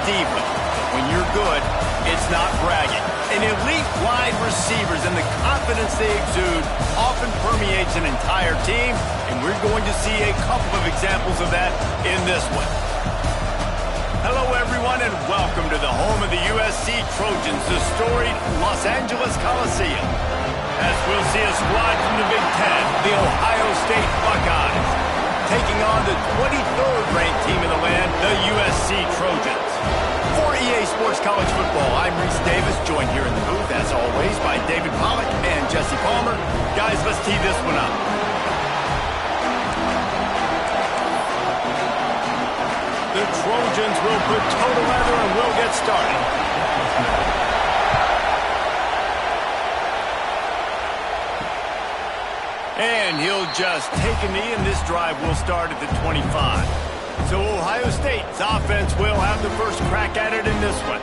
Steve. When you're good, it's not bragging. And elite wide receivers and the confidence they exude often permeates an entire team, and we're going to see a couple of examples of that in this one. Hello, everyone, and welcome to the home of the USC Trojans, the storied Los Angeles Coliseum. As we'll see a squad from the Big Ten, the Ohio State Buckeyes, taking on the 23rd ranked team in the land, the USC Trojans. For EA Sports College Football, I'm Reese Davis, joined here in the booth, as always, by David Pollack and Jesse Palmer. Guys, let's tee this one up. The Trojans will put toe to leather and we'll get started. And he'll just take a knee, and this drive will start at the 25. So Ohio State's offense will have the first crack at it in this one.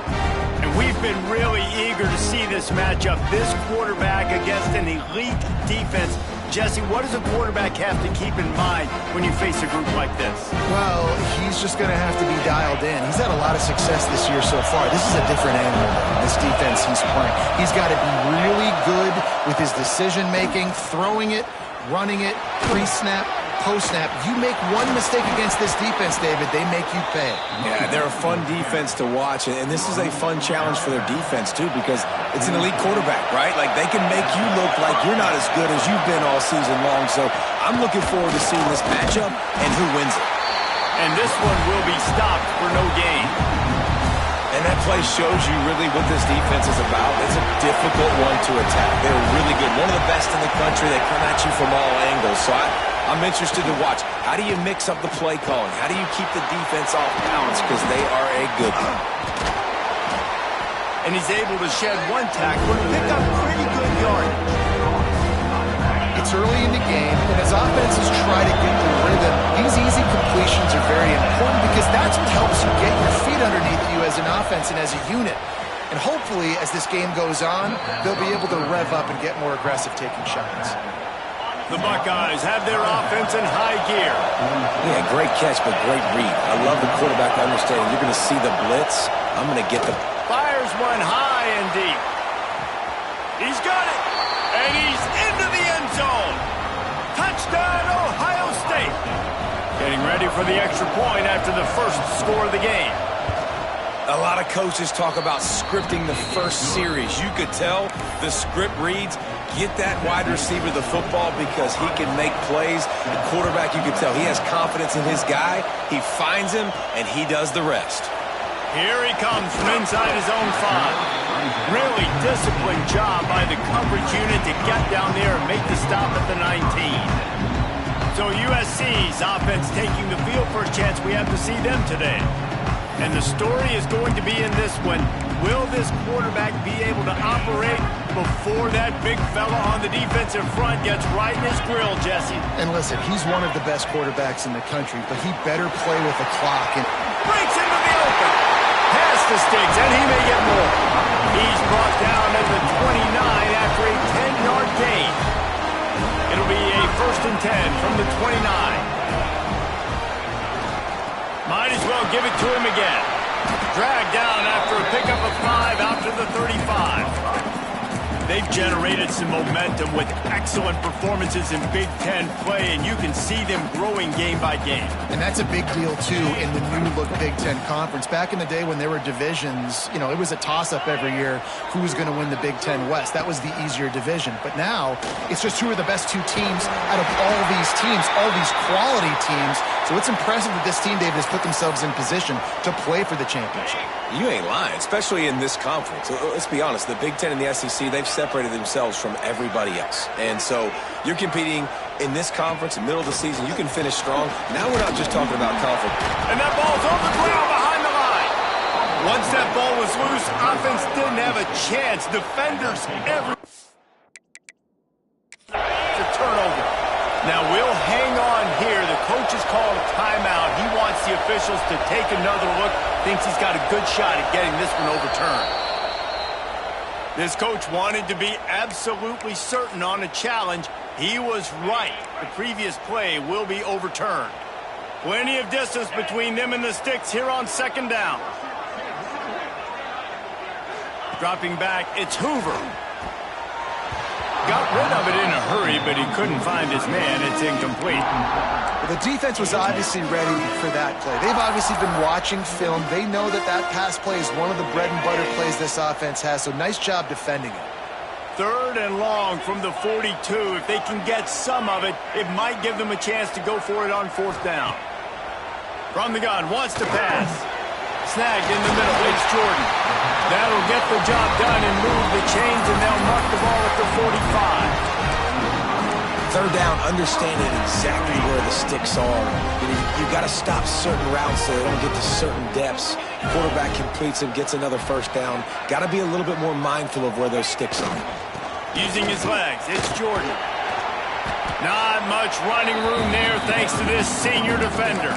And we've been really eager to see this matchup, this quarterback against an elite defense. Jesse, what does a quarterback have to keep in mind when you face a group like this? Well, he's just going to have to be dialed in. He's had a lot of success this year so far. This is a different animal, this defense he's playing. He's got to be really good with his decision-making, throwing it, running it, pre-snap, post-snap. You make one mistake against this defense, David, they make you pay. Yeah, they're a fun defense to watch, and this is a fun challenge for their defense, too, because it's an elite quarterback, right? Like, they can make you look like you're not as good as you've been all season long, so I'm looking forward to seeing this matchup and who wins it. And this one will be stopped for no gain. And that play shows you really what this defense is about. It's a difficult one to attack. They're really good. One of the best in the country. They come at you from all angles. So I'm interested to watch. How do you mix up the play calling? How do you keep the defense off balance? Because they are a good one. And he's able to shed one tackle and pick up pretty good yardage. It's early in the game, and as offenses try to get the rhythm, these easy completions are very important because that's what helps you get your feet underneath you as an offense and as a unit. And hopefully, as this game goes on, they'll be able to rev up and get more aggressive taking shots. The Buckeyes have their offense in high gear. Yeah, great catch, but great read. I love the quarterback understanding. You're going to see the blitz. I'm going to get the... Fires one high and deep. He's got it. And he's into the end zone. Touchdown, Ohio State. Getting ready for the extra point after the first score of the game. A lot of coaches talk about scripting the first series. You could tell the script reads, get that wide receiver the football because he can make plays. The quarterback, you could tell he has confidence in his guy. He finds him, and he does the rest. Here he comes from inside his own 5. Really disciplined job by the coverage unit to get down there and make the stop at the 19. So USC's offense taking the field for a chance. We have to see them today. And the story is going to be in this one. Will this quarterback be able to operate before that big fella on the defensive front gets right in his grill, Jesse? And listen, he's one of the best quarterbacks in the country, but he better play with the clock. And breaks into the open. Pass to Sticks, and he may get more. He's brought down at the 29 after a 10-yard gain. It'll be a 1st and 10 from the 29. Might as well give it to him again. Dragged down after a pickup of 5 out to the 35. They've generated some momentum with excellent performances in Big Ten play, and you can see them growing game by game. And that's a big deal, too, in the new-look Big Ten Conference. Back in the day when there were divisions, you know, it was a toss-up every year who was going to win the Big Ten West. That was the easier division. But now, it's just who are the best 2 teams out of all these teams, all these quality teams. So it's impressive that this team, David, has put themselves in position to play for the championship. You ain't lying, especially in this conference. Let's be honest, the Big Ten and the SEC, they've separated themselves from everybody else. And so you're competing in this conference, in the middle of the season. You can finish strong. Now we're not just talking about conference. And that ball's on the ground behind the line. Once that ball was loose, offense didn't have a chance. Defenders every... It's a turnover. Now we'll hang on here. The coach has called a timeout. He wants the officials to take another look. Thinks he's got a good shot at getting this one overturned. This coach wanted to be absolutely certain on a challenge. He was right. The previous play will be overturned. Plenty of distance between them and the Sticks here on 2nd down. Dropping back, it's Hoover. Got rid of it in a hurry, but he couldn't find his man. It's incomplete. Well, the defense was obviously ready for that play. They've obviously been watching film. They know that that pass play is one of the bread and butter plays this offense has, so nice job defending it. 3rd and long from the 42. If they can get some of it, it might give them a chance to go for it on 4th down. From the gun, wants to pass. Snagged in the middle, it's Jordan. That'll get the job done and move the chains, and they'll mark the ball at the 45. 3rd down, understanding exactly where the sticks are. You got to stop certain routes so they don't get to certain depths. Quarterback completes and gets another 1st down. Got to be a little bit more mindful of where those sticks are. Using his legs, it's Jordan. Not much running room there thanks to this senior defender.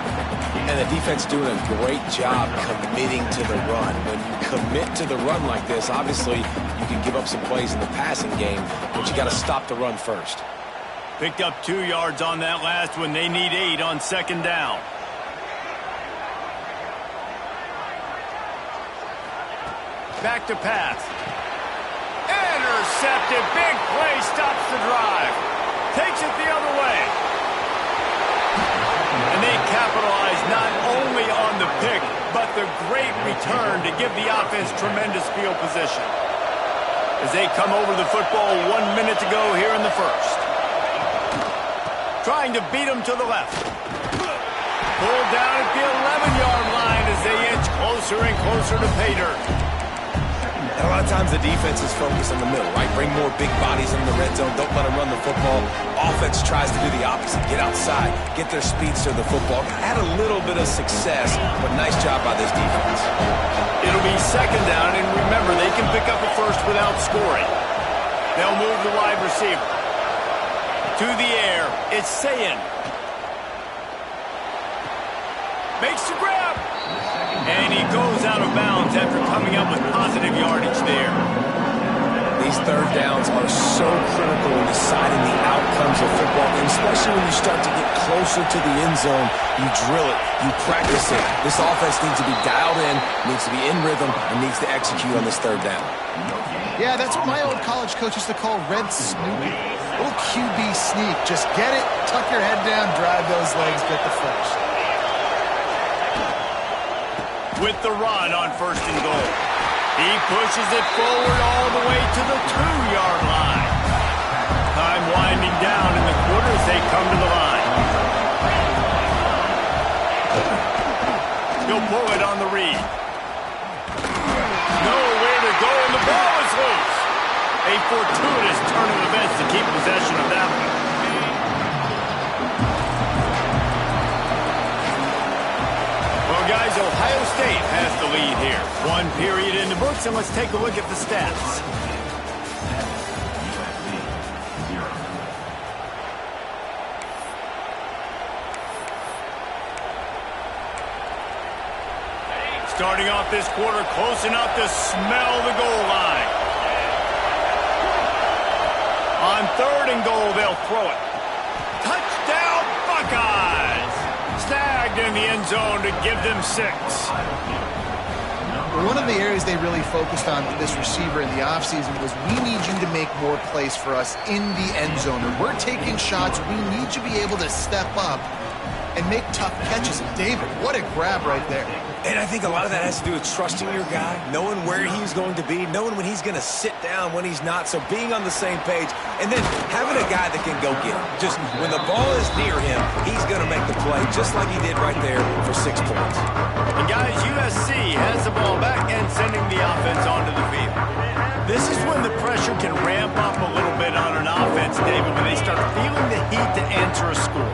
And the defense doing a great job committing to the run. When you commit to the run like this, obviously you can give up some plays in the passing game, but you got to stop the run first. Picked up 2 yards on that last one. They need 8 on 2nd down. Back to pass. Intercepted. Big play. Stops the drive. Takes it the other way. And they capitalize not only on the pick, but the great return to give the offense tremendous field position. As they come over the football, 1 minute to go here in the 1st. Trying to beat him to the left. Pulled down at the 11-yard line as they inch closer and closer to pay dirt. A lot of times the defense is focused in the middle, right? Bring more big bodies in the red zone. Don't let them run the football. Offense tries to do the opposite. Get outside. Get their speedster the football. Had a little bit of success, but nice job by this defense. It'll be 2nd down, and remember, they can pick up a 1st without scoring. They'll move the wide receiver. To the air, it's Sayin. Makes the grab. And he goes out of bounds after coming up with positive yardage there. These 3rd downs are so critical in deciding the outcomes of football, and especially when you start to get closer to the end zone. You drill it, you practice it. This offense needs to be dialed in, needs to be in rhythm, and needs to execute on this 3rd down. Yeah, that's what my old college coach used to call red snooping. A little QB sneak. Just get it, tuck your head down, drive those legs, get the 1st. With the run on 1st and goal. He pushes it forward all the way to the 2-yard line. Time winding down in the quarter as they come to the line. He'll pull it on the read. Nowhere to go, and the ball is loose. A fortuitous turn of events to keep possession of that one. Guys, Ohio State has the lead here. 1 period in the books, and let's take a look at the stats. Starting off this quarter, close enough to smell the goal line. On 3rd and goal, they'll throw it. Touchdown, Buckeyes! Snagged in the end zone to give them 6. One of the areas they really focused on with this receiver in the offseason was, we need you to make more plays for us in the end zone. When we're taking shots, we need you to be able to step up and make tough catches. David, what a grab right there. And I think a lot of that has to do with trusting your guy, knowing where he's going to be, knowing when he's going to sit down, when he's not. So being on the same page, and then having a guy that can go get it. Just when the ball is near him, he's going to make the play, just like he did right there for 6 points. And guys, USC has the ball back and sending the offense onto the field. This is when the pressure can ramp up a little bit on an offense, David, when they start feeling the heat to answer a score.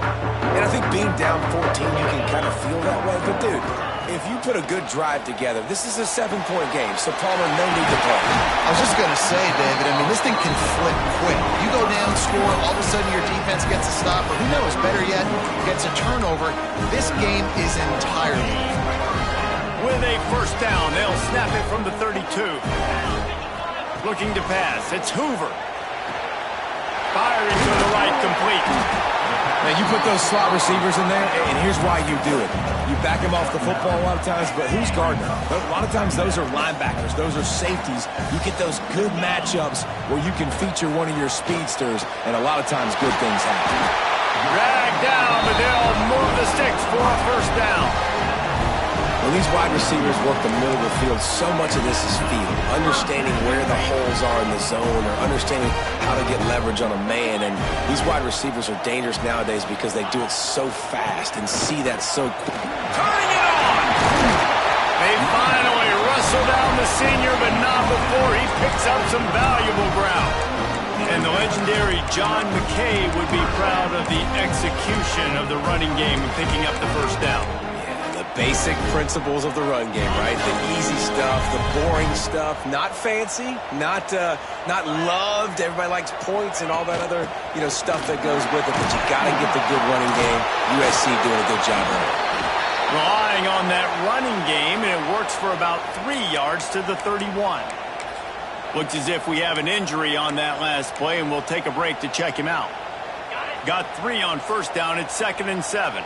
And I think being down 14, you can kind of feel that way. But, dude, if you put a good drive together, this is a 7-point game, so Palmer, no need to play. I was just going to say, David, I mean, this thing can flip quick. You go down, score, all of a sudden your defense gets a stop, or who knows, better yet, gets a turnover. This game is entirely. With a 1st down, they'll snap it from the 32. Looking to pass, it's Hoover. Firing to the right, complete. Now, You put those slot receivers in there, and here's why you do it. You back them off the football a lot of times, but who's guarding them? A lot of times those are linebackers. Those are safeties. You get those good matchups where you can feature one of your speedsters, and a lot of times good things happen. Dragged down, but they'll move the sticks for a first down. When these wide receivers work the middle of the field, so much of this is feel. Understanding where the holes are in the zone or understanding how to get leverage on a man. And these wide receivers are dangerous nowadays because they do it so fast and see that so quick. Turning it on! They finally wrestle down the senior, but not before he picks up some valuable ground. And the legendary John McKay would be proud of the execution of the running game and picking up the first down. Basic principles of the run game, right? The easy stuff, the boring stuff, not fancy, not loved. Everybody likes points and all that other, stuff that goes with it, but you got to get the good running game. USC doing a good job of it. Relying on that running game, and it works for about 3 yards to the 31. Looks as if we have an injury on that last play, and we'll take a break to check him out. Got 3 on first down. It's 2nd and 7.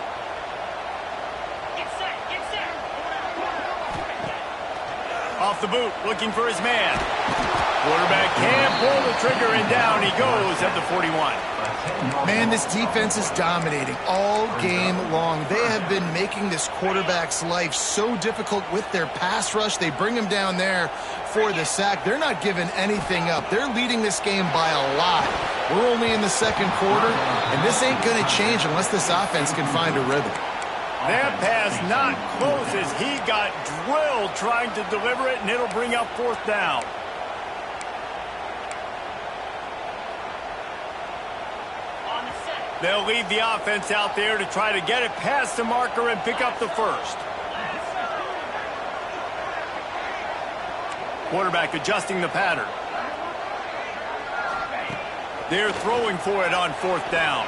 Off the boot, looking for his man. Quarterback can't pull the trigger, and down he goes at the 41. Man, this defense is dominating all game long. They have been making this quarterback's life so difficult with their pass rush. They bring him down there for the sack. They're not giving anything up. They're leading this game by a lot. We're only in the second quarter, and this ain't going to change unless this offense can find a rhythm. That pass not close as he got drilled trying to deliver it, and it'll bring up 4th down. They'll leave the offense out there to try to get it past the marker and pick up the first. Quarterback adjusting the pattern. They're throwing for it on 4th down.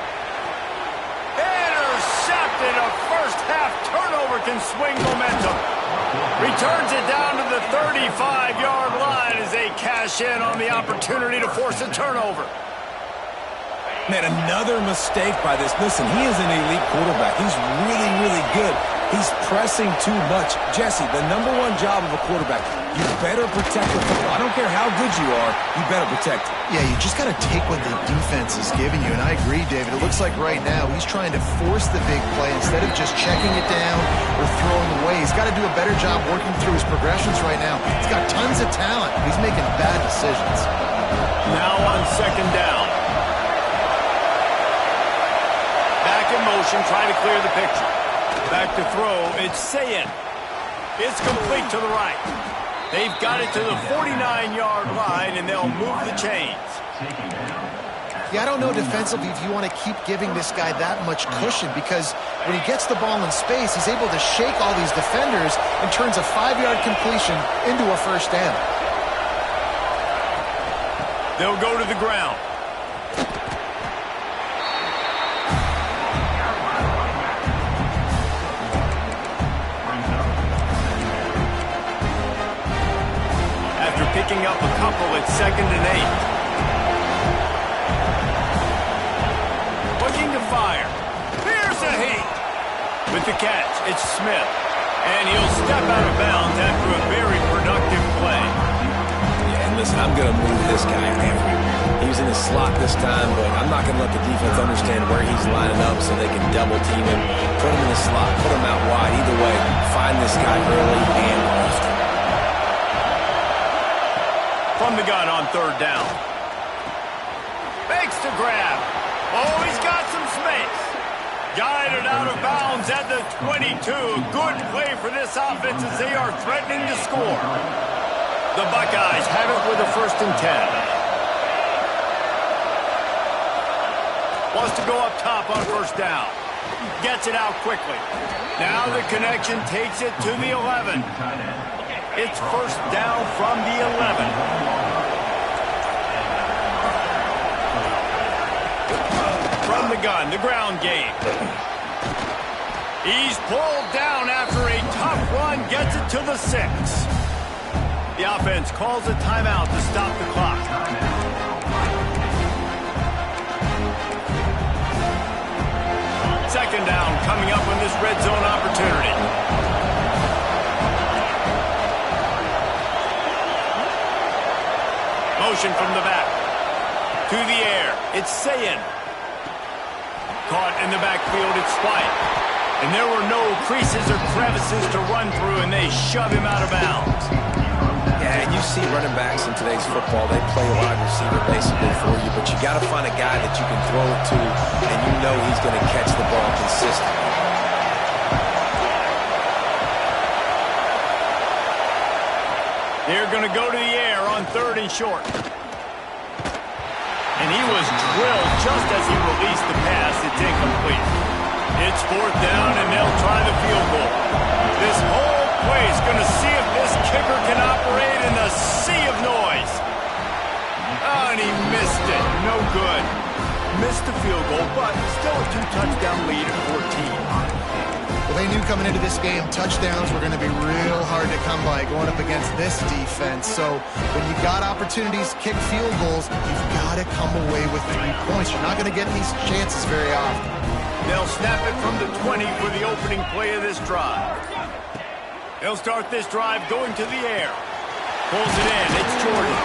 Intercepted. A first-half turnover can swing momentum. Returns it down to the 35-yard line as they cash in on the opportunity to force a turnover. Man, another mistake by this. Listen, he is an elite quarterback. He's really, really good. He's pressing too much. Jesse, the #1 job of a quarterback, you better protect the football. I don't care how good you are, you better protect it. Yeah, you just got to take what the defense is giving you, and I agree, David. It looks like right now he's trying to force the big play instead of just checking it down or throwing away. He's got to do a better job working through his progressions right now. He's got tons of talent. He's making bad decisions. Now on 2nd down. Back in motion, trying to clear the picture. Back to throw, it's Sayin. It's complete to the right. They've got it to the 49-yard line, and they'll move the chains. Yeah, I don't know defensively if you want to keep giving this guy that much cushion, because when he gets the ball in space, he's able to shake all these defenders and turns a 5-yard completion into a first down. They'll go to the ground. Picking up a couple at 2nd and 8. Looking to fire. Here's a heat. With the catch, it's Smith. And he'll step out of bounds after a very productive play. Yeah, and listen, I'm going to move this guy everywhere. He was in the slot this time, but I'm not going to let the defense understand where he's lining up so they can double team him. Put him in the slot, put him out wide. Either way, find this guy early and often. From the gun on 3rd down. Fakes to grab. Oh, he's got some space. Guided out of bounds at the 22. Good play for this offense as they are threatening to score. The Buckeyes have it with a 1st and 10. Wants to go up top on 1st down. Gets it out quickly. Now the connection takes it to the 11. It's 1st down from the 11. From the gun, the ground game. He's pulled down after a tough run, gets it to the 6. The offense calls a timeout to stop the clock. coming up on this red zone opportunity. Motion from the back. To the air. It's Sayin. Caught in the backfield. It's White. And there were no creases or crevices to run through, and they shove him out of bounds. Yeah, and you see running backs in today's football, they play wide receiver basically for you, but you got to find a guy that you can throw it to, and you know he's going to catch the ball consistently. They're going to go to the air on 3rd and short. And he was drilled just as he released the pass. It's incomplete. It's 4th down, and they'll try the field goal. This whole play is going to see if this kicker can operate in the sea of noise. Oh, and he missed it. No good. Missed the field goal, but still a 2-touchdown lead at 14. Well, they knew coming into this game touchdowns were going to be real hard to come by going up against this defense. So when you got opportunities to kick field goals, you've got to come away with 3 points. You're not going to get these chances very often. They'll snap it from the 20 for the opening play of this drive. They'll start this drive going to the air. Pulls it in. It's Jordan.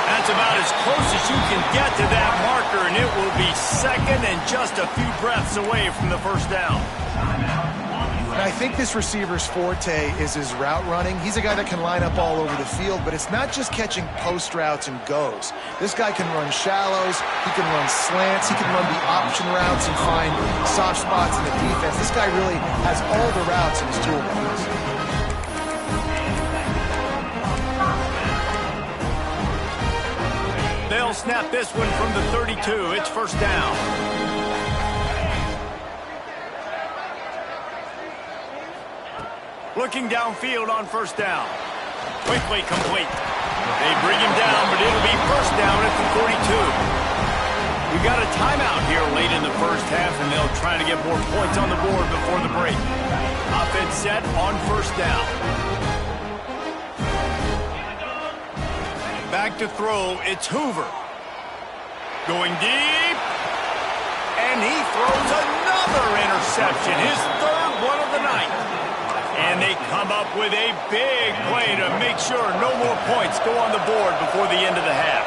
That's about as close as you can get to that marker, and it will be 2nd and just a few breaths away from the 1st down. And I think this receiver's forte is his route running. He's a guy that can line up all over the field, but it's not just catching post routes and goes. This guy can run shallows, he can run slants, he can run the option routes and find soft spots in the defense. This guy really has all the routes in his toolbox. They'll snap this one from the 32. It's 1st down. Looking downfield on 1st down. Quickly complete. They bring him down, but it'll be 1st down at the 42. We got a timeout here late in the 1st half, and they'll try to get more points on the board before the break. Offense set on 1st down. Back to throw, it's Hoover. Going deep. And he throws another interception, his 3rd one of the night. And they come up with a big play to make sure no more points go on the board before the end of the half.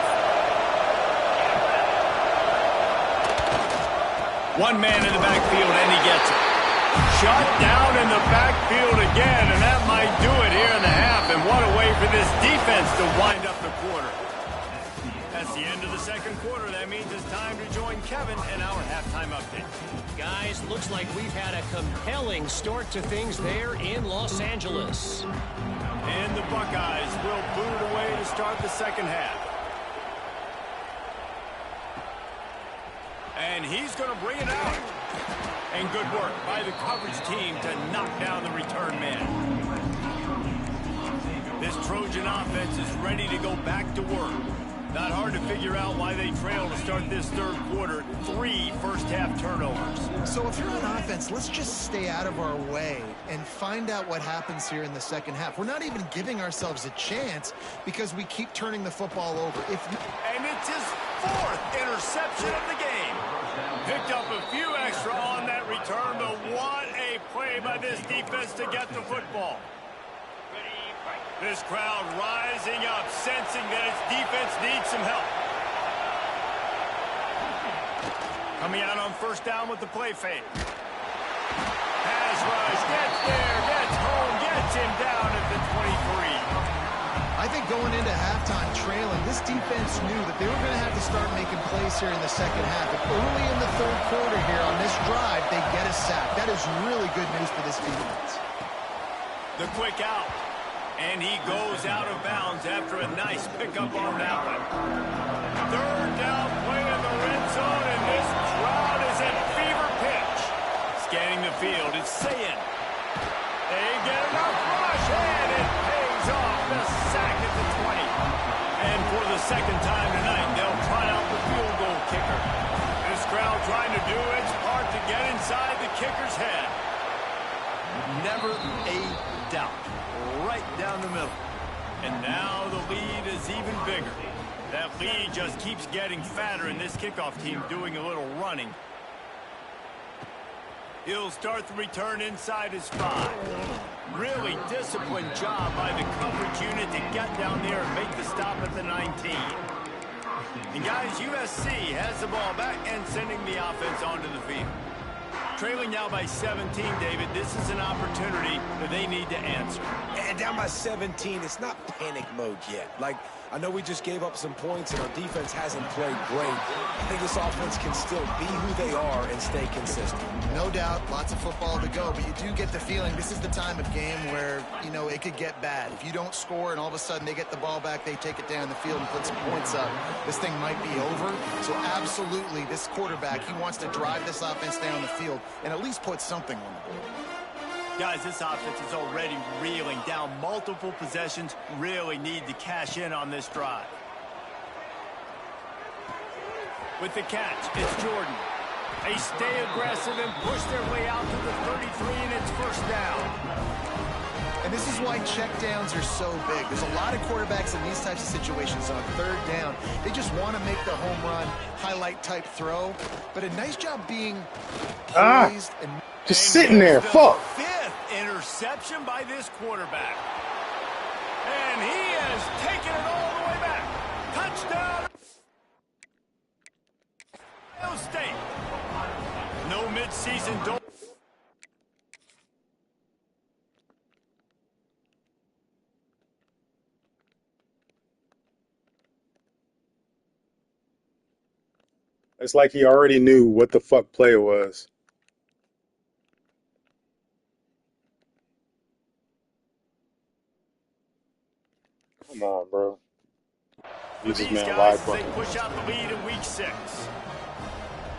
One man in the backfield, and he gets it. Shot down in the backfield again, and that might do it here in the half. And what a way for this defense to wind up the quarter. That's the end of the 2nd quarter. That means it's time to join Kevin in our halftime update. Guys, looks like we've had a compelling start to things there in Los Angeles. And the Buckeyes will boot it away to start the 2nd half. And he's going to bring it out. And good work by the coverage team to knock down the return man. This Trojan offense is ready to go back to work. Not hard to figure out why they trail to start this 3rd quarter. 3 first-half turnovers. So if you're on offense, let's just stay out of our way and find out what happens here in the 2nd half. We're not even giving ourselves a chance because we keep turning the football over. And it's his 4th interception of the game. Picked up a few extra on that return, but what a play by this defense to get the football. This crowd rising up, sensing that its defense needs some help. Coming out on 1st down with the play fake. Pass rush, gets there, gets home, gets him down at the 23. I think going into halftime trailing, this defense knew that they were going to have to start making plays here in the 2nd half. But early in the 3rd quarter here on this drive, they get a sack. That is really good news for this defense. The quick out. And he goes out of bounds after a nice pickup on that one. 3rd down play in the red zone, and this crowd is at fever pitch. Scanning the field, it's Sayin. They get enough rush, and it pays off the sack at the 20. And for the 2nd time tonight, they'll try out the field goal kicker. This crowd trying to do its part to get inside the kicker's head. Never a doubt. Right down the middle. And now the lead is even bigger. That lead just keeps getting fatter, and this kickoff team doing a little running. He'll start the return inside his 5. Really disciplined job by the coverage unit to get down there and make the stop at the 19. And guys, USC has the ball back and sending the offense onto the field. Trailing now by 17, David. This is an opportunity that they need to answer. And down by 17, it's not panic mode yet. Like, I know we just gave up some points and our defense hasn't played great. I think this offense can still be who they are and stay consistent. No doubt, lots of football to go, but you do get the feeling this is the time of game where, you know, it could get bad. If you don't score and all of a sudden they get the ball back, they take it down the field and put some points up, this thing might be over. So absolutely, this quarterback, he wants to drive this offense down the field and at least put something on the board. Guys, this offense is already reeling down multiple possessions. Really need to cash in on this drive. With the catch, it's Jordan. They stay aggressive and push their way out to the 33, and it's first down. And this is why checkdowns are so big. There's a lot of quarterbacks in these types of situations on third down. They just want to make the home run, highlight type throw. But a nice job being poised and just sitting there. Fuck. Fifth interception by this quarterback. And he has taken it all the way back. Touchdown. Ohio State. No midseason don't. It's like he already knew what the fuck play it was. Come on, bro. These guys, they push out the lead in week 6.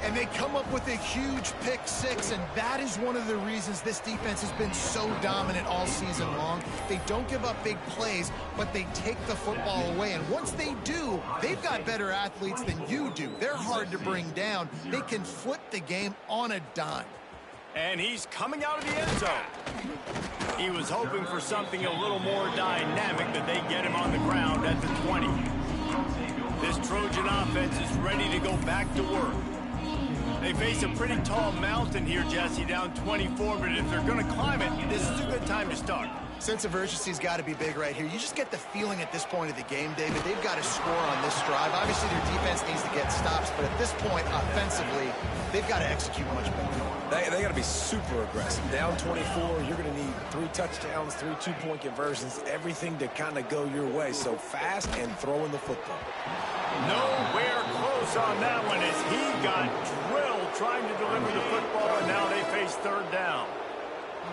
And they come up with a huge pick 6, and that is one of the reasons this defense has been so dominant all season long. They don't give up big plays, but they take the football away. And once they do, they've got better athletes than you do. They're hard to bring down. They can flip the game on a dime. And he's coming out of the end zone. He was hoping for something a little more dynamic, but they get him on the ground at the 20. This Trojan offense is ready to go back to work. They face a pretty tall mountain here, Jesse, down 24, but if they're going to climb it, this is a good time to start. Sense of urgency's got to be big right here. You just get the feeling at this point of the game, David, they've got to score on this drive. Obviously, their defense needs to get stops, but at this point, offensively, they've got to execute much better. They got to be super aggressive. Down 24, you're going to need 3 touchdowns, 3 two-point conversions, everything to kind of go your way. So fast and throwing the football. Nowhere close on that one as he got drilled trying to deliver the football, and now they face third down.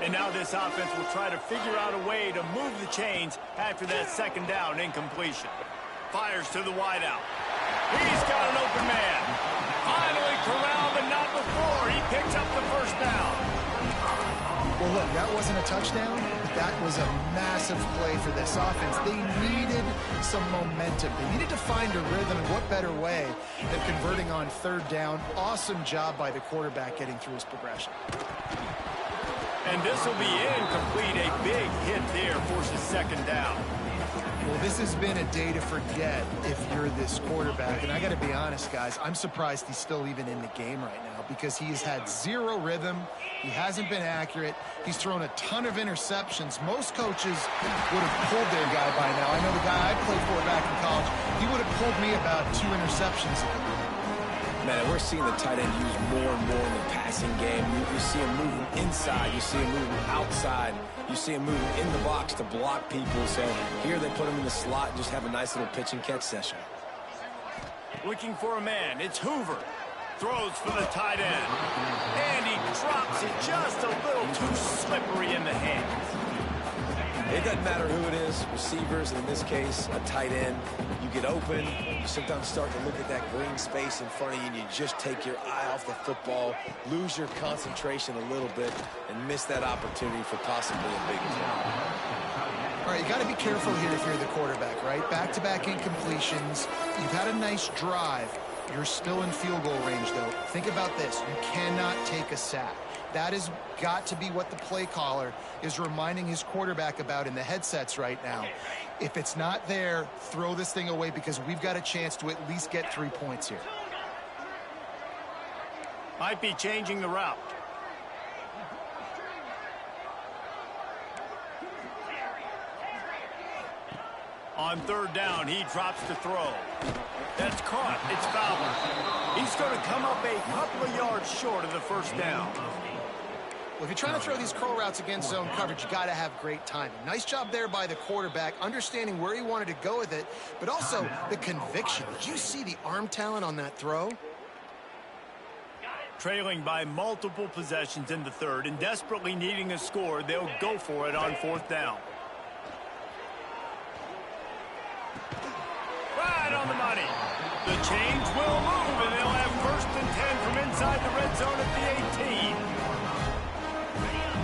And now this offense will try to figure out a way to move the chains after that second down incompletion. Fires to the wideout. He's got an open man. Finally corralled, but not before. He picks up the first down. Well, look, that wasn't a touchdown, but that was a massive play for this offense. They needed some momentum. They needed to find a rhythm, and what better way than converting on third down. Awesome job by the quarterback getting through his progression. And this will be incomplete. A big hit there forces second down. Well, this has been a day to forget if you're this quarterback. And I got to be honest, guys, I'm surprised he's still even in the game right now because he has had zero rhythm. He hasn't been accurate. He's thrown a ton of interceptions. Most coaches would have pulled their guy by now. I know the guy I played for back in college, he would have pulled me about 2 interceptions ago. Man, we're seeing the tight end used more and more in the passing game. You see him moving inside. You see him moving outside. You see him moving in the box to block people. So here they put him in the slot and just have a nice little pitch and catch session. Looking for a man. It's Hoover. Throws for the tight end. And he drops it just a little too slippery in the hands. It doesn't matter who it is, receivers, in this case, a tight end. You get open, you sometimes start to look at that green space in front of you, and you just take your eye off the football, lose your concentration a little bit, and miss that opportunity for possibly a big play. All right, you got to be careful here if you're the quarterback, right? Back-to-back incompletions. You've had a nice drive. You're still in field goal range, though. Think about this. You cannot take a sack. That has got to be what the play caller is reminding his quarterback about in the headsets right now. If it's not there, throw this thing away because we've got a chance to at least get 3 points here. Might be changing the route. On third down, he drops to throw. That's caught. It's Fowler. He's going to come up a couple of yards short of the first down. Well, if you're trying to throw these curl routes against zone coverage, you got to have great timing. Nice job there by the quarterback, understanding where he wanted to go with it, but also the conviction. Did you see the arm talent on that throw? Trailing by multiple possessions in the third and desperately needing a score, they'll go for it on fourth down. Right on the money. The chains will move, and they'll have first and 10 from inside the red zone at the 18.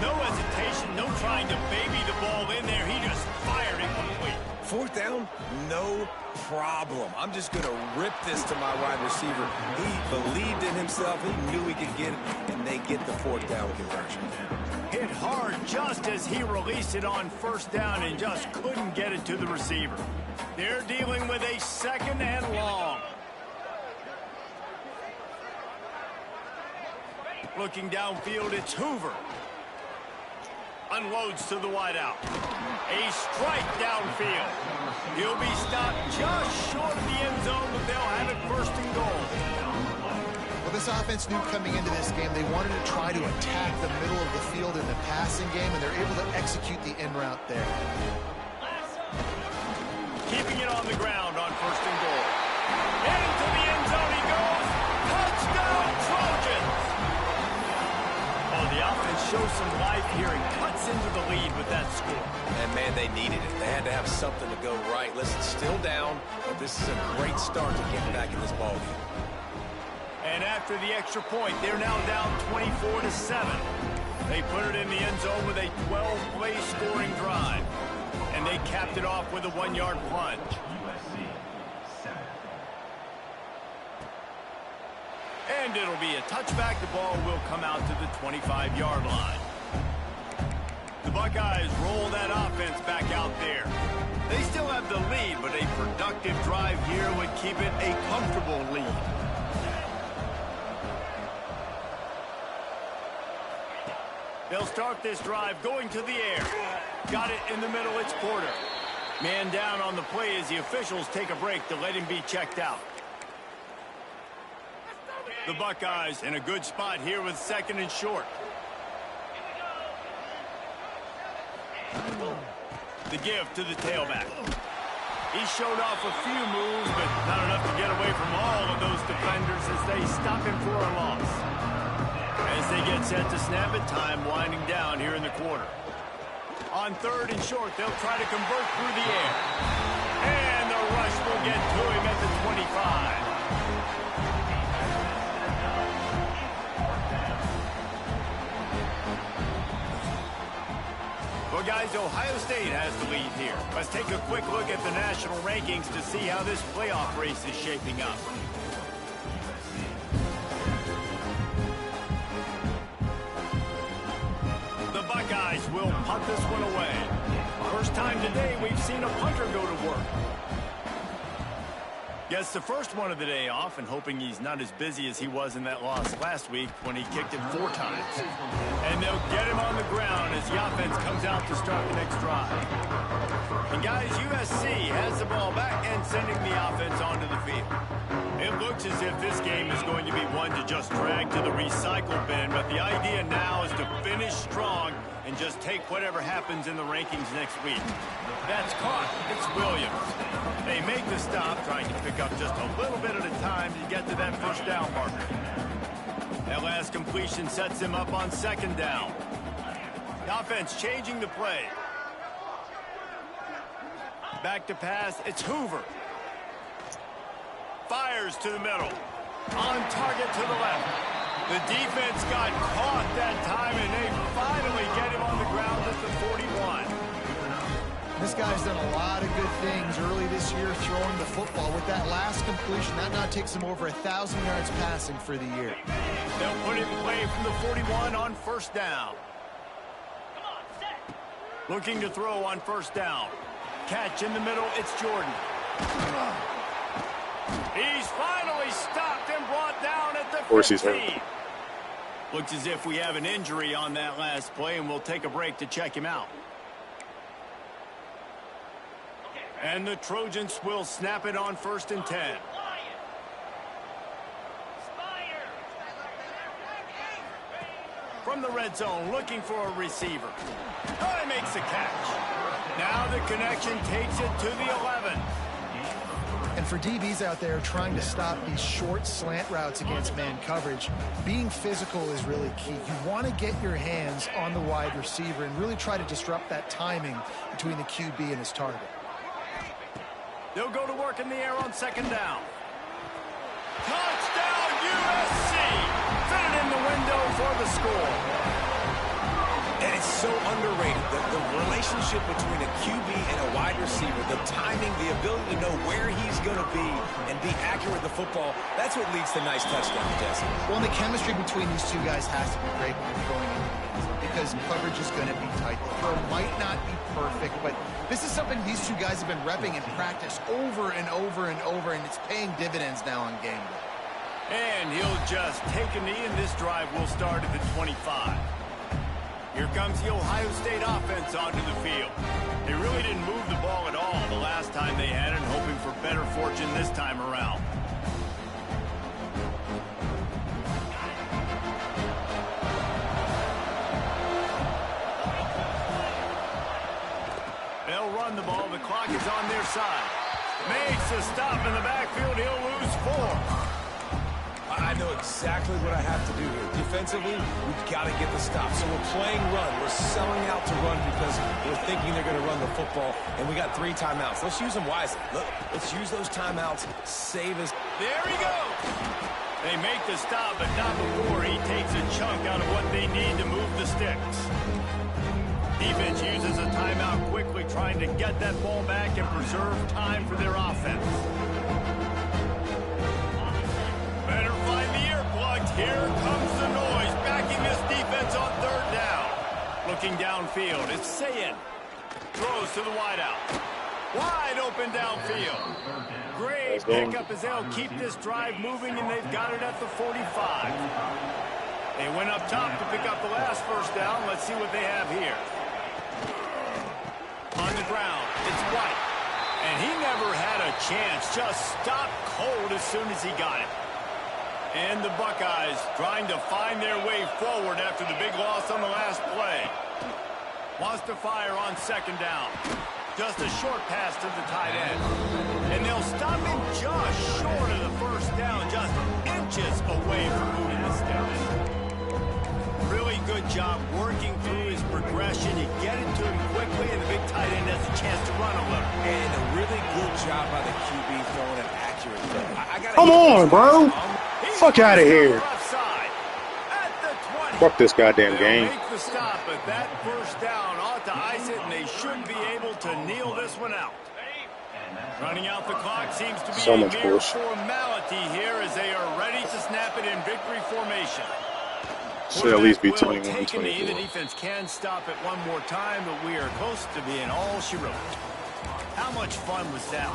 No hesitation, no trying to baby the ball in there. He just fired it complete. Fourth down, no problem. I'm just going to rip this to my wide receiver. He believed in himself. He knew he could get it, and they get the fourth down conversion. Hit hard just as he released it on first down and just couldn't get it to the receiver. They're dealing with a second and long. Looking downfield, it's Hoover. Unloads to the wideout. A strike downfield. He'll be stopped just short of the end zone, but they'll have it first and goal. Well, this offense knew coming into this game they wanted to try to attack the middle of the field in the passing game, and they're able to execute the in route there. Keeping it on the ground on first and goal. Into the end zone he goes. Touchdown, Trojans! Oh, the offense shows some life here and cuts into the lead with that score. And, man, they needed it. They had to have something to go right. Listen, still down, but this is a great start to getting back in this ballgame. And after the extra point, they're now down 24-7. They put it in the end zone with a 12-play scoring drive. And they capped it off with a 1-yard plunge. And it'll be a touchback. The ball will come out to the 25-yard line. The Buckeyes roll that offense back out there. They still have the lead, but a productive drive here would keep it a comfortable lead. They'll start this drive going to the air. Got it in the middle, it's Porter. Man down on the play as the officials take a break to let him be checked out. The Buckeyes in a good spot here with second and short. The give to the tailback. He showed off a few moves, but not enough to get away from all of those defenders as they stop him for a loss. As they get set to snap it, time winding down here in the quarter. On third and short, they'll try to convert through the air. And the rush will get to him at the 25. Well, guys, Ohio State has the lead here. Let's take a quick look at the national rankings to see how this playoff race is shaping up. The Buckeyes will punt this one away. First time today we've seen a punter go to work. Gets the first one of the day off and hoping he's not as busy as he was in that loss last week when he kicked it 4 times. And they'll get him on the ground as the offense comes out to start the next drive. And guys, USC has the ball back and sending the offense onto the field. It looks as if this game is going to be one to just drag to the recycle bin, but the idea now is to finish strong and just take whatever happens in the rankings next week. That's caught. It's Williams. They make the stop, trying to pick up just a little bit at a time to get to that first down marker. That last completion sets them up on second down. The offense changing the play. Back to pass, it's Hoover. Fires to the middle. On target to the left. The defense got caught that time, and they finally get him on the ground at the 41. This guy's done a lot of good things early this year throwing the football. With that last completion, that now takes him over 1,000 yards passing for the year. They'll put it in play from the 41 on first down. Looking to throw on first down. Catch in the middle, it's Jordan. He's finally stopped and brought down at the 15. Of course he's hurt. Looks as if we have an injury on that last play, and we'll take a break to check him out. And the Trojans will snap it on 1st and 10. From the red zone, looking for a receiver. Oh, he makes the catch. Now the connection takes it to the 11. And for DBs out there trying to stop these short slant routes against man coverage, being physical is really key. You want to get your hands on the wide receiver and really try to disrupt that timing between the QB and his target. They'll go to work in the air on 2nd down. Touchdown, USC! Fit it in the window for the score. And it's so underrated, the relationship between a QB and a wide receiver, the timing, the ability to know where he's going to be and be accurate with the football, that's what leads to nice touchdowns, Jesse. Well, and the chemistry between these two guys has to be great when you're going into the end zone because coverage is going to be tight. The throw might not be perfect, but this is something these two guys have been repping in practice over and over and over, and it's paying dividends now on game day. And he'll just take a knee, and this drive will start at the 25. Here comes the Ohio State offense onto the field. They really didn't move the ball at all the last time they had it, hoping for better fortune this time around. They'll run the ball. The clock is on their side. Makes a stop in the backfield. He'll lose 4. I know exactly what I have to do here. Defensively, we've got to get the stop. So we're playing run. We're selling out to run because we're thinking they're going to run the football, and we got 3 timeouts. Let's use them wisely. Look, let's use those timeouts. Save us. There he goes. They make the stop, but not before he takes a chunk out of what they need to move the sticks. Defense uses a timeout quickly, trying to get that ball back and preserve time for their offense. Better find the earplugs. Here comes the noise, backing this defense on 3rd down. Looking downfield, it's Sayin. Throws to the wideout. Wide open downfield. Great pickup as they'll keep this drive moving, and they've got it at the 45. They went up top to pick up the last 1st down. Let's see what they have here. On the ground, it's White. And he never had a chance. Just stopped cold as soon as he got it. And the Buckeyes trying to find their way forward after the big loss on the last play. Wants to fire on 2nd down. Just a short pass to the tight end. And they'll stop him just short of the 1st down, just inches away from moving the sticks. Really good job working through his progression. You get it to him quickly, and the big tight end has a chance to run a little. And a really good job by the QB throwing an accurate throw. Come on, bro. Fuck out of here. Fuck this goddamn game. Make the stop, but that 1st down ought to ice it, and they should be able to kneel this one out. Running out the clock seems to be So a much mere bullshit. formality here as they are ready to snap it in victory formation. Should at least be Quarterback 21, will take a knee. 24. The defense can stop it one more time, but we are close to being all she wrote. How much fun was that?